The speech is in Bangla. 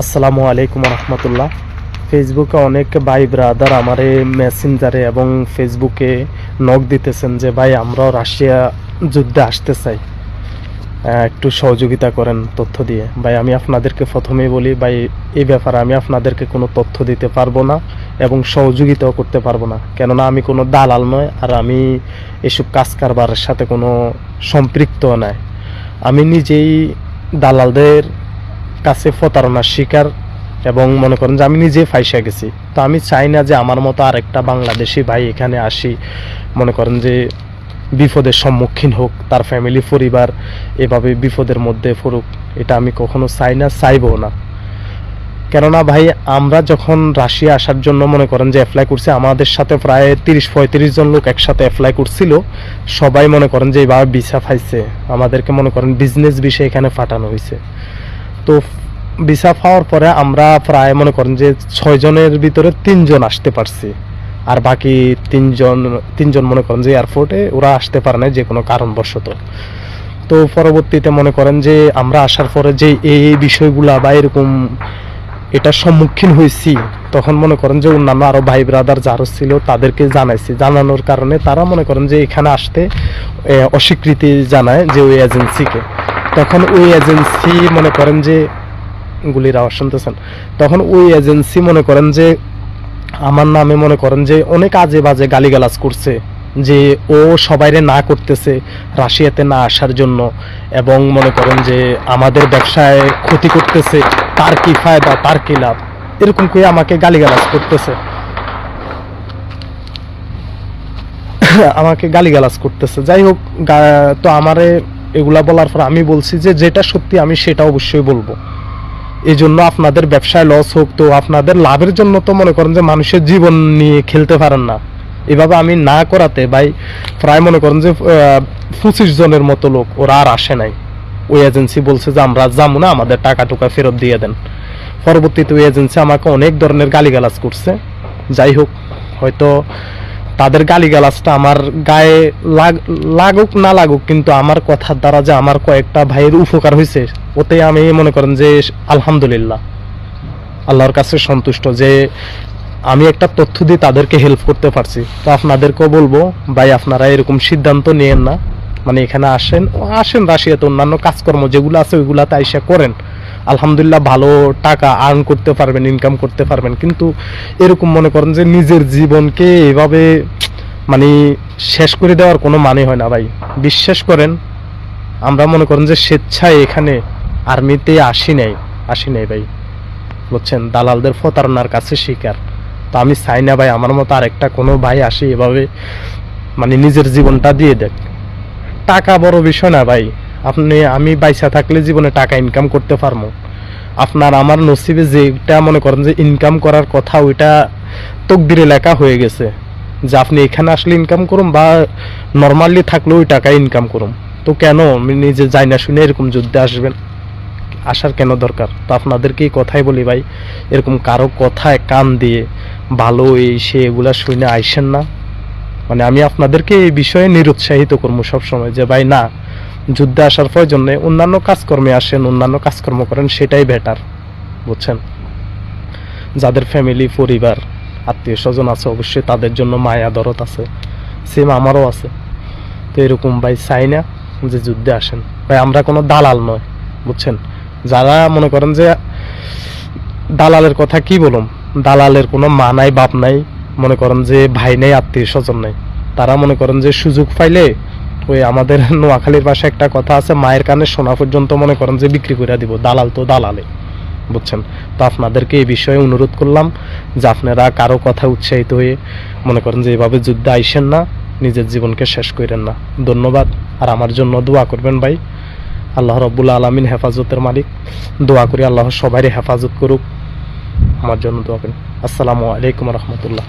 আসসালামু আলাইকুম রহমতুল্লাহ। ফেসবুকে অনেক ভাই ব্রাদার আমারে মেসেঞ্জারে এবং ফেসবুকে নক দিতেছেন যে ভাই আমরাও রাশিয়া যুদ্ধে আসতে চাই, একটু সহযোগিতা করেন তথ্য দিয়ে। ভাই আমি আপনাদেরকে প্রথমেই বলি ভাই, এই ব্যাপারে আমি আপনাদেরকে কোনো তথ্য দিতে পারবো না এবং সহযোগিতাও করতে পারবো না, কেননা আমি কোনো দালাল নয় আর আমি এসব কাজ কারবারের সাথে কোনো সম্পৃক্ত নয়। আমি নিজেই দালালদের কাছে প্রতারণার শিকার এবং মনে করেন যে আমি নিজে ফাইসা গেছি। তো আমি চাই না যে আমার মতো আরেকটা বাংলাদেশি ভাই এখানে আসি মনে করেন যে বিপদের সম্মুখীন হোক, তার ফ্যামিলি পরিবার এভাবে বিপদের মধ্যে পড়ুক। এটা আমি কখনো চাই না, চাইবো না। কেননা ভাই আমরা যখন রাশিয়া আসার জন্য মনে করেন যে অ্যাপ্লাই করছি, আমাদের সাথে প্রায় 30-35 জন লোক একসাথে অ্যাপ্লাই করছিল। সবাই মনে করেন যে এইভাবে ভিসা পাইছে, আমাদেরকে মনে করেন বিজনেস বিষয়ে এখানে পাঠানো হয়েছে। তো ভিসা পাওয়ার পরে আমরা প্রায় মনে করেন যে 6 জনের ভিতরে 3 জন আসতে পারছি, আর বাকি তিনজন মনে করেন যে এয়ারপোর্টে ওরা আসতে পারে না যে কোনো কারণবশত। তো পরবর্তীতে মনে করেন যে আমরা আসার পরে যে এই বিষয়গুলা বা এরকম এটার সম্মুখীন হয়েছি, তখন মনে করেন যে অন্যান্য আরো ভাই ব্রাদার যারা ছিল তাদেরকে জানাইছি। জানানোর কারণে তারা মনে করেন যে এখানে আসতে অস্বীকৃতি জানায় যে ওই এজেন্সিকে। তখন ওই এজেন্সি মনে করেন যে গুলির আওয়াজ শুনতেছেন, তখন ওই এজেন্সি মনে করেন যে আমার নামে মনে করেন যে অনেক আজে বাজে গালিগালাজ করছে, যে ও সবাইরে না করতেছে রাশিয়াতে না আসার জন্য, এবং মনে করেন যে আমাদের ব্যবসায় ক্ষতি করতেছে, তার কি ফায়দা তার কি লাভ, এরকম করে আমাকে গালিগালাজ করতেছে আমাকে গালিগালাজ করতেছে। যাই হোক, তো আমারে এগুলা বলার পর আমি বলছি যে যেটা সত্যি আমি সেটা অবশ্যই বলবো। এই জন্য আপনাদের ব্যবসায় লস হোক, তো আপনাদের লাভের জন্য তো মনে করেন যে মানুষের জীবন নিয়ে খেলতে পারেন না। এভাবে আমি না করাতে ভাই প্রায় মনে করেন যে 25 জনের মতো লোক ওরা আর আসে নাই। ওই এজেন্সি বলছে যে আমরা যাবো না, আমাদের টাকা টুকা ফেরত দিয়ে দেন। পরবর্তীতে ওই এজেন্সি আমাকে অনেক ধরনের গালিগালাজ করছে। যাই হোক, হয়তো তাদের গালিগালাজটা আমার গায়ে লাগুক না লাগুক, কিন্তু আমার কথার দ্বারা যে আমার কয়েকটা ভাইয়ের উপকার হয়েছে, ওতে আমি মনে করেন যে আলহামদুলিল্লাহ আল্লাহর কাছে সন্তুষ্ট যে আমি একটা তথ্য দিয়ে তাদেরকে হেল্প করতে পারছি। তো আপনাদেরকেও বলবো ভাই, আপনারা এরকম সিদ্ধান্ত নিয়েন না। মানে এখানে আসেন রাশিয়াতে, অন্যান্য কাজকর্ম যেগুলো আছে ওইগুলাতে আইসা করেন, আলহামদুলিল্লাহ ভালো টাকা আর্ন করতে পারবেন, ইনকাম করতে পারবেন। কিন্তু এরকম মনে করেন যে নিজের জীবনকে এভাবে মানে শেষ করে দেওয়ার কোনো মানে হয় না ভাই। বিশ্বাস করেন, আমরা মনে করেন যে স্বেচ্ছায় এখানে আর্মিতে আসি নাই ভাই, বুঝছেন, দালালদের প্রতারণার কাছে শিকার। তো আমি চাই না ভাই আমার মতো আরেকটা কোনো ভাই আসে এভাবে মানে নিজের জীবনটা দিয়ে দেখ। টাকা বড় বিষয় না ভাই, আমি বাইসা থাকলে জীবনে টাকা ইনকাম করতে পারবো। আপনার আমার নসিবে যেটা মনে করেন যে ইনকাম করার কথা, ওইটা তকদিরে লেখা হয়ে গেছে যে আপনি এখানে আসলে ইনকাম করুন বা নর্মালি থাকলে ওই টাকা ইনকাম করুন। তো কেন নিজে যাই না শুনে এরকম যুদ্ধে আসার কেন দরকার? তো আপনাদেরকে এই কথাই বলি ভাই, এরকম কারো কথায় কান দিয়ে ভালো এই সে এগুলা শুনে আইসেন না। মানে আমি আপনাদেরকে এই বিষয়ে নিরুৎসাহিত করবো সবসময় যে ভাই না, যুদ্ধে আসার প্রয়োজন নেই, অন্যান্য কাজকর্মে আসেন, অন্যান্য কাজকর্ম করেন, সেটাই বেটার, বুঝছেন। যাদের ফ্যামিলি পরিবার আত্মীয় স্বজন আছে অবশ্যই তাদের জন্য মায়া দরদ আছে, সেম আমারও আছে। তো এরকম ভাই চাই না যে যুদ্ধে আসেন ভাই। আমরা কোনো দালাল নয়, বুঝছেন। যারা মনে করেন যে দালালের কথা কি বলুন, দালালের কোনো মা নাই বাপ নাই, মনে করেন যে ভাই নেই আত্মীয় স্বজন নাই, তারা মনে করেন যে সুযোগ পাইলে ওই আমাদের নোয়াখালীর পাশে একটা কথা আছে, মায়ের কানে শোনা পর্যন্ত মনে করেন যে বিক্রি করে দিব। দালাল তো দালালে, বুঝছেন। তো আপনাদেরকে এই বিষয়ে অনুরোধ করলাম যে আপনারা কারো কথা উৎসাহিত হয়ে মনে করেন যে এভাবে যুদ্ধে আইসেন না, নিজের জীবনকে শেষ করেন না। ধন্যবাদ। আর আমার জন্য দোয়া করবেন ভাই। আল্লাহ রব্বুল আলামিন হেফাজতের মালিক, দোয়া করি আল্লাহ সবাইরে হেফাজত করুক। আমার জন্য দোয়া করেন। আসসালামু আলাইকুম রহমতুল্লাহ।